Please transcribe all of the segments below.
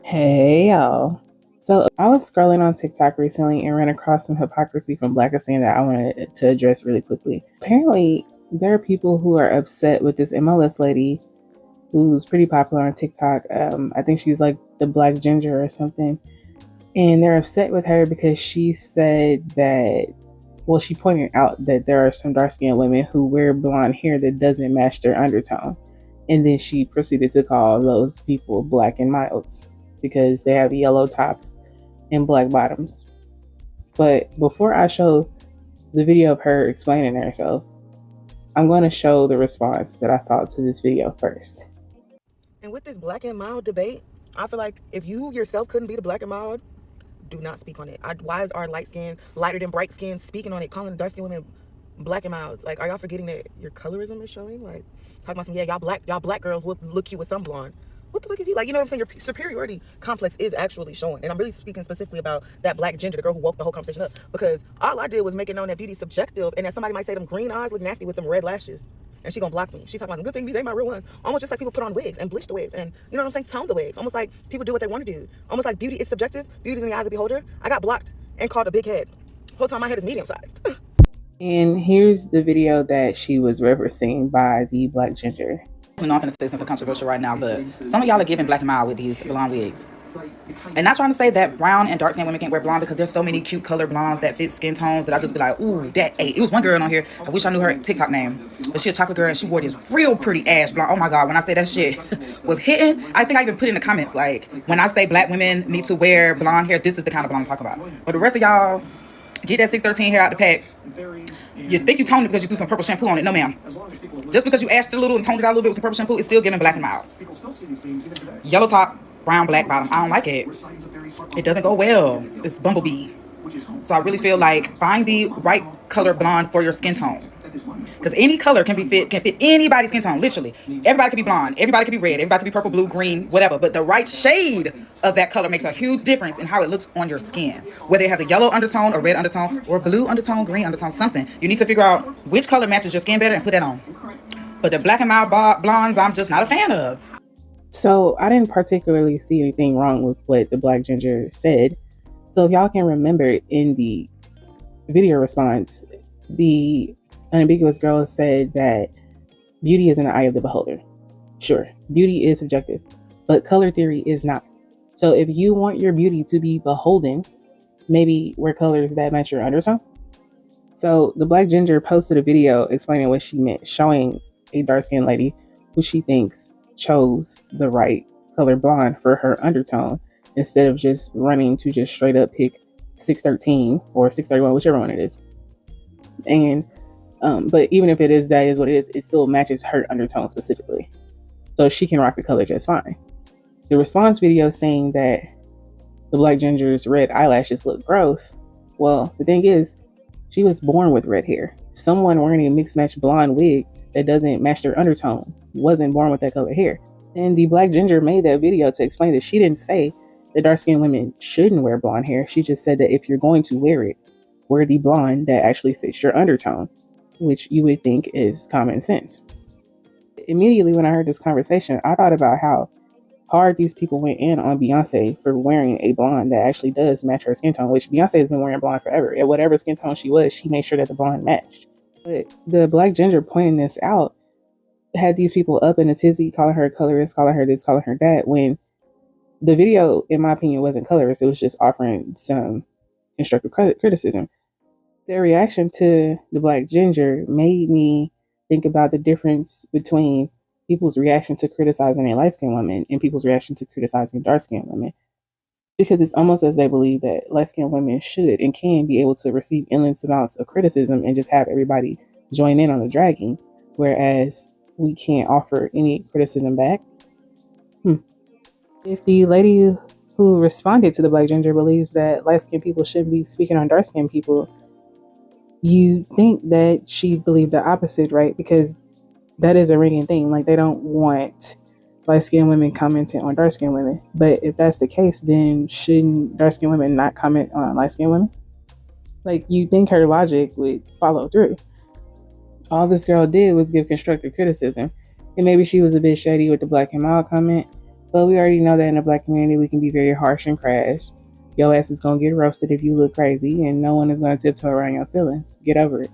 Hey y'all. So I was scrolling on TikTok recently and ran across some hypocrisy from Blackistan that I wanted to address really quickly. Apparently, there are people who are upset with this MLS lady who's pretty popular on TikTok. I think she's like the Black Ginger or something. And they're upset with her because she said that, well, she pointed out that there are some dark skinned women who wear blonde hair that doesn't match their undertone. And then she proceeded to call those people black and milds because they have yellow tops and black bottoms. But before I show the video of her explaining herself, I'm going to show the response that I saw to this video first. And with this black and mild debate, I feel like if you yourself couldn't be the black and mild, do not speak on it. Why is our light skin, lighter than bright skin, speaking on it, calling the dark skin women black and milds? Like, are y'all forgetting that your colorism is showing? Like, talking about some, yeah, y'all black girls will look cute with some blonde. What the fuck is you like? You know what I'm saying? Your superiority complex is actually showing. And I'm really speaking specifically about that black ginger, the girl who woke the whole conversation up. Because all I did was make it known that beauty's subjective and that somebody might say them green eyes look nasty with them red lashes. And she gonna block me. She's talking about some good thing. These ain't my real ones. Almost just like people put on wigs and bleach the wigs and, you know what I'm saying, tone the wigs. Almost like people do what they want to do. Almost like beauty is subjective. Beauty's in the eye of the beholder. I got blocked and called a big head. Whole time my head is medium sized. And here's the video that she was referencing by the Black Ginger. I'm not going to say something controversial right now, but some of y'all are giving black and mild with these blonde wigs. And not trying to say that brown and dark skinned women can't wear blonde, because there's so many cute color blondes that fit skin tones that I just be like, ooh, that ate. It was one girl on here, I wish I knew her TikTok name, but she a chocolate girl and she wore this real pretty ash blonde. Oh my God, when I say that shit was hitting, I think I even put in the comments, like, when I say black women need to wear blonde hair, this is the kind of blonde I'm talking about. But the rest of y'all, get that 613 hair out the pack. You think you toned it because you threw some purple shampoo on it. No, ma'am. Just because you ashed a little and toned it out a little bit with some purple shampoo, it's still giving black and mild. Yellow top, brown, black bottom. I don't like it. It doesn't go well. It's bumblebee. So I really feel like find the right color blonde for your skin tone. Because any color can fit anybody's skin tone, literally. Everybody can be blonde, everybody can be red, everybody can be purple, blue, green, whatever. But the right shade of that color makes a huge difference in how it looks on your skin. Whether it has a yellow undertone, or red undertone, or blue undertone, green undertone, something. You need to figure out which color matches your skin better and put that on. But the black and mild blondes, I'm just not a fan of. So I didn't particularly see anything wrong with what the Black Ginger said. So if y'all can remember, in the video response, the unambiguous girl said that beauty is in the eye of the beholder. Sure, beauty is subjective, but color theory is not. So if you want your beauty to be beholden, maybe wear colors that match your undertone. So the Black Ginger posted a video explaining what she meant, showing a dark-skinned lady who she thinks chose the right color blonde for her undertone, instead of just running to just straight up pick 613 or 631, whichever one it is. And but even if it is, that is what it is, it still matches her undertone specifically. So she can rock the color just fine. The response video saying that the Black Ginger's red eyelashes look gross. Well, the thing is, she was born with red hair. Someone wearing a mixed match blonde wig that doesn't match their undertone wasn't born with that color hair. And the Black Ginger made that video to explain that she didn't say that dark-skinned women shouldn't wear blonde hair. She just said that if you're going to wear it, wear the blonde that actually fits your undertone, which you would think is common sense. Immediately when I heard this conversation, I thought about how hard these people went in on Beyonce for wearing a blonde that actually does match her skin tone, which Beyonce has been wearing blonde forever. At whatever skin tone she was, she made sure that the blonde matched. But the Black Ginger pointing this out had these people up in a tizzy, calling her a colorist, calling her this, calling her that, when the video, in my opinion, wasn't colorist. It was just offering some constructive criticism. Their reaction to the Black Ginger made me think about the difference between people's reaction to criticizing a light-skinned woman and people's reaction to criticizing dark-skinned women. Because it's almost as they believe that light-skinned women should and can be able to receive endless amounts of criticism and just have everybody join in on the dragging, whereas we can't offer any criticism back. If the lady who responded to the Black Ginger believes that light-skinned people shouldn't be speaking on dark-skinned people, you think that she believed the opposite, right? Because that is a ringing thing. Like, they don't want light-skinned women commenting on dark-skinned women. But if that's the case, then shouldn't dark-skinned women not comment on light-skinned women? Like, you think her logic would follow through. All this girl did was give constructive criticism. And maybe she was a bit shady with the black and mild comment, But we already know that in the black community, we can be very harsh and crass. Your ass is gonna get roasted if you look crazy, and no one is gonna tiptoe around your feelings. Get over it.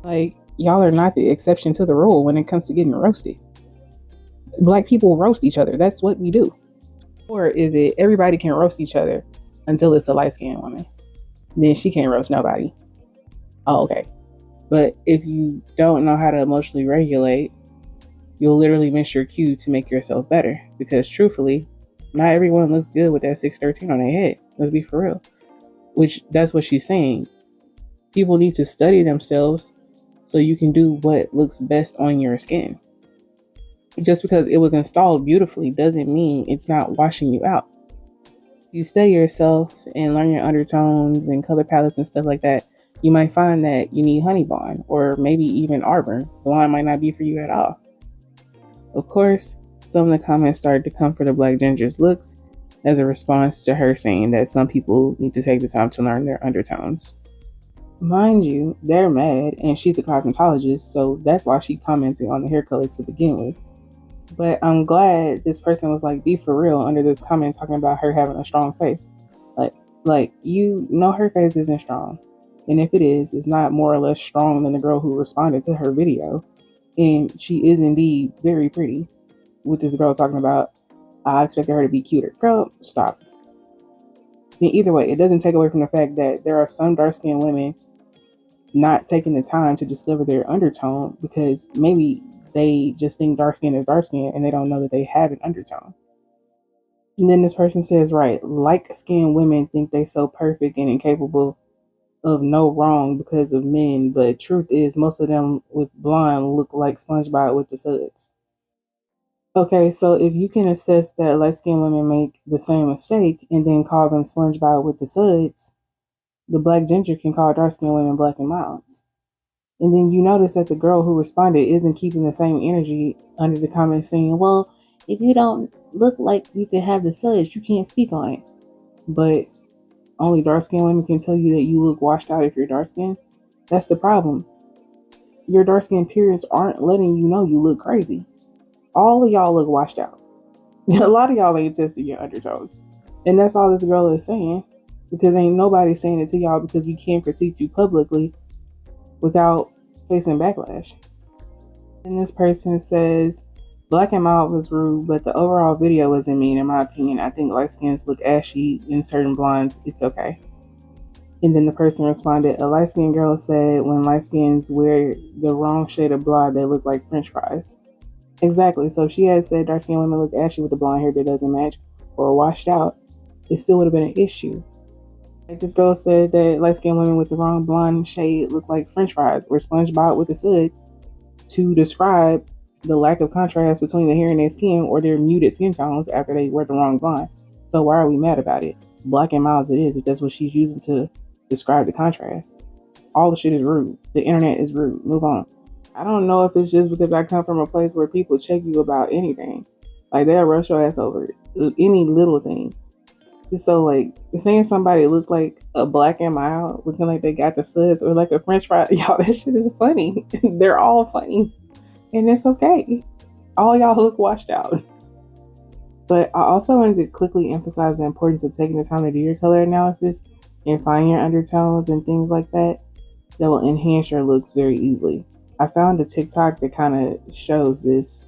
Like, y'all are not the exception to the rule when it comes to getting roasted. Black people roast each other. That's what we do. Or is it everybody can roast each other until it's a light skinned woman? Then she can't roast nobody. Oh, okay. But if you don't know how to emotionally regulate, you'll literally miss your cue to make yourself better. Because truthfully, not everyone looks good with that 613 on their head. Let's be for real. Which, that's what she's saying. People need to study themselves so you can do what looks best on your skin. Just because it was installed beautifully doesn't mean it's not washing you out. You study yourself and learn your undertones and color palettes and stuff like that, you might find that you need honey blonde or maybe even arbor. Blonde might not be for you at all. Of course, some of the comments started to come for the Black Ginger's looks as a response to her saying that some people need to take the time to learn their undertones. Mind you, they're mad and she's a cosmetologist, so that's why she commented on the hair color to begin with. But I'm glad this person was like, be for real under this comment talking about her having a strong face. Like you know her face isn't strong. And if it is, it's not more or less strong than the girl who responded to her video. And she is indeed very pretty. With this girl talking about, I expected her to be cuter. Girl, stop. And either way, it doesn't take away from the fact that there are some dark-skinned women not taking the time to discover their undertone because maybe they just think dark skin is dark skin and they don't know that they have an undertone. And then this person says, right, light skinned women think they so perfect and incapable of no wrong because of men, but truth is most of them with blonde look like SpongeBob with the suds. Okay, so if you can assess that light skinned women make the same mistake and then call them SpongeBob with the suds, the Black Ginger can call dark skinned women black and milds. And then you notice that the girl who responded isn't keeping the same energy under the comments saying, well, if you don't look like you could have the suds, you can't speak on it. But only dark skinned women can tell you that you look washed out if you're dark skinned. That's the problem. Your dark skinned peers aren't letting you know you look crazy. All of y'all look washed out. A lot of y'all ain't tested your undertones. And that's all this girl is saying. Because ain't nobody saying it to y'all because we can't critique you publicly without facing backlash. And this person says, black and mild was rude, but the overall video wasn't mean in my opinion. I think light skins look ashy in certain blondes. It's okay. And then the person responded, a light skinned girl said when light skins wear the wrong shade of blonde, they look like french fries. Exactly. So if she had said dark skinned women look ashy with the blonde hair that doesn't match or washed out, it still would have been an issue. Like this girl said that light skinned women with the wrong blonde shade look like french fries or SpongeBob with the suds to describe the lack of contrast between the hair and their skin or their muted skin tones after they wear the wrong blonde. So why are we mad about it? Black and mild it is if that's what she's using to describe the contrast. All the shit is rude. The internet is rude. Move on. I don't know if it's just because I come from a place where people check you about anything. Like they'll rush your ass over any little thing. So like saying somebody look like a black and mild, looking like they got the suds or like a french fry, y'all, that shit is funny. They're all funny. And it's okay. All y'all look washed out. But I also wanted to quickly emphasize the importance of taking the time to do your color analysis and find your undertones and things like that will enhance your looks very easily. I found a TikTok that kind of shows this.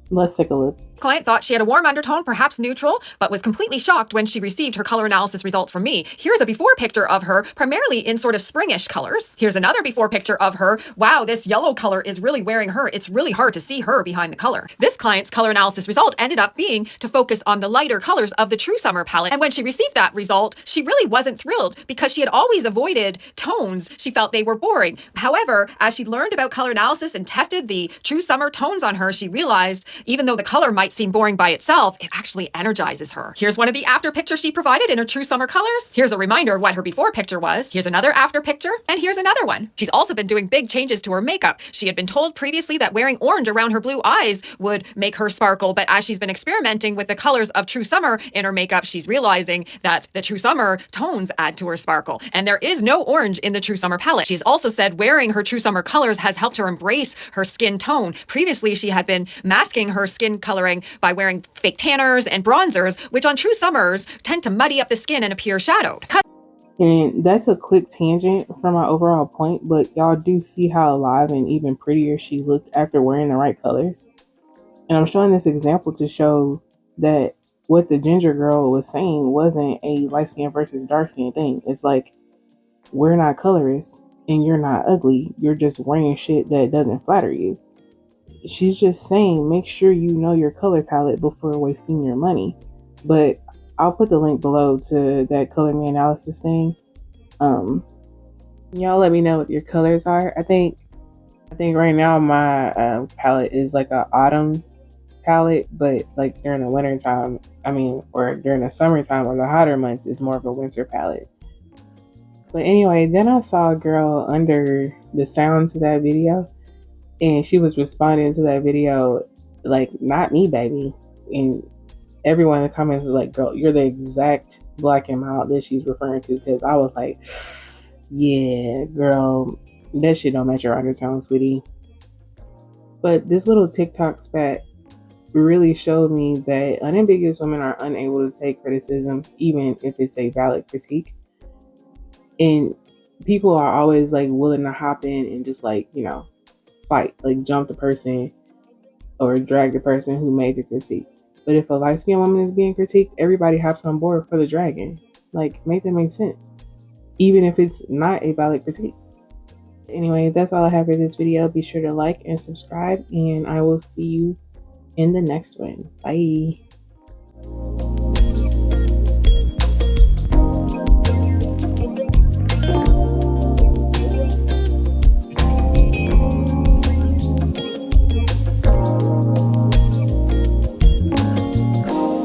Let's take a look. Client thought she had a warm undertone, perhaps neutral, but was completely shocked when she received her color analysis results from me. Here's a before picture of her, primarily in sort of springish colors. Here's another before picture of her. Wow, this yellow color is really wearing her. It's really hard to see her behind the color. This client's color analysis result ended up being to focus on the lighter colors of the True Summer palette. And when she received that result, she really wasn't thrilled because she had always avoided tones. She felt they were boring. However, as she learned about color analysis and tested the True Summer tones on her, she realized even though the color might seem boring by itself, it actually energizes her. Here's one of the after pictures she provided in her True Summer colors. Here's a reminder of what her before picture was. Here's another after picture, and here's another one. She's also been doing big changes to her makeup. She had been told previously that wearing orange around her blue eyes would make her sparkle, but as she's been experimenting with the colors of True Summer in her makeup, she's realizing that the True Summer tones add to her sparkle. And there is no orange in the True Summer palette. She's also said wearing her True Summer colors has helped her embrace her skin tone. Previously, she had been masking hiding her skin coloring by wearing fake tanners and bronzers, which on true summers tend to muddy up the skin and appear shadowed. And that's a quick tangent from my overall point, but y'all do see how alive and even prettier she looked after wearing the right colors. And I'm showing this example to show that what the ginger girl was saying wasn't a light skin versus dark skin thing. It's like, we're not colorists and you're not ugly. You're just wearing shit that doesn't flatter you. She's just saying, make sure you know your color palette before wasting your money. But I'll put the link below to that coloring analysis thing. Y'all let me know what your colors are. I think right now my palette is like a autumn palette, but like during the winter time, or during the summertime or the hotter months, is more of a winter palette. But anyway, then I saw a girl under the sound to that video, and she was responding to that video like, "Not me, baby." And everyone in the comments was like, "Girl, you're the exact black and mild that she's referring to." Because I was like, "Yeah, girl, that shit don't match your undertone, sweetie." But this little TikTok spat really showed me that unambiguous women are unable to take criticism, even if it's a valid critique. And people are always like willing to hop in and just like, fight, like jump the person or drag the person who made the critique. But if a light skinned woman is being critiqued, everybody hops on board for the dragon. Like, make that make sense, even if it's not a valid critique. Anyway, that's all I have for this video. Be sure to like and subscribe, and I will see you in the next one. Bye.